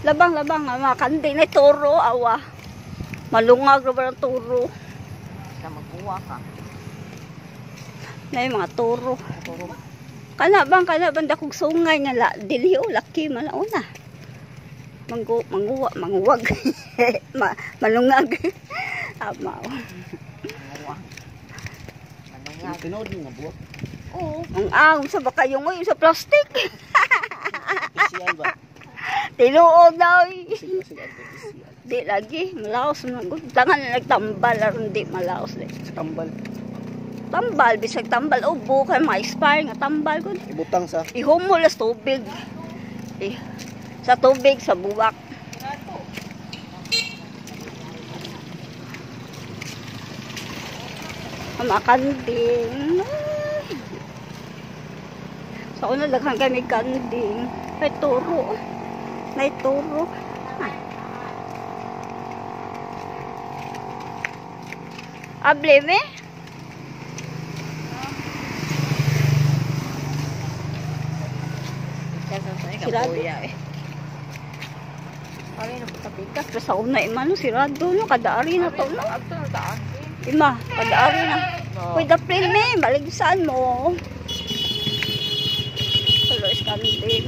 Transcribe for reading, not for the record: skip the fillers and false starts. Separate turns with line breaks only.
Labang nga mga kandi na turo awa. Malungag ra ba ang turo?
Sa magkuha ka.
Na yung mga turo.
Turo.
Kana bang dakog sungay nga la dili o laki malauna. Manguwag. Malungag. Ama.
Manguwag. Manungag.
Pinod nga buwak.
Oo. Ang sa baka yung sa plastic.
Special ba?
Tinuod daw.
Sige, artificial.
Di lagi, malaos na. Tangan na nagtambal, aron di malaos.
Sa tambal.
Tambal, bisag tambal, ubo, kaya ma-expire nga tambal ko.
Ibutang sa.
Ihumulas tubig. Sa tubig, sa buwak. Makanding. Sa una daghan kami kanding. May turo. May turo. Ableme? Sirado.
Ay, napatapikas.
Pero sa una imano sirado no kadaari na to no.
Agto na daan.
Ima, kadaari na. Kuy daplin me, baligsan mo. Hello, iskanding.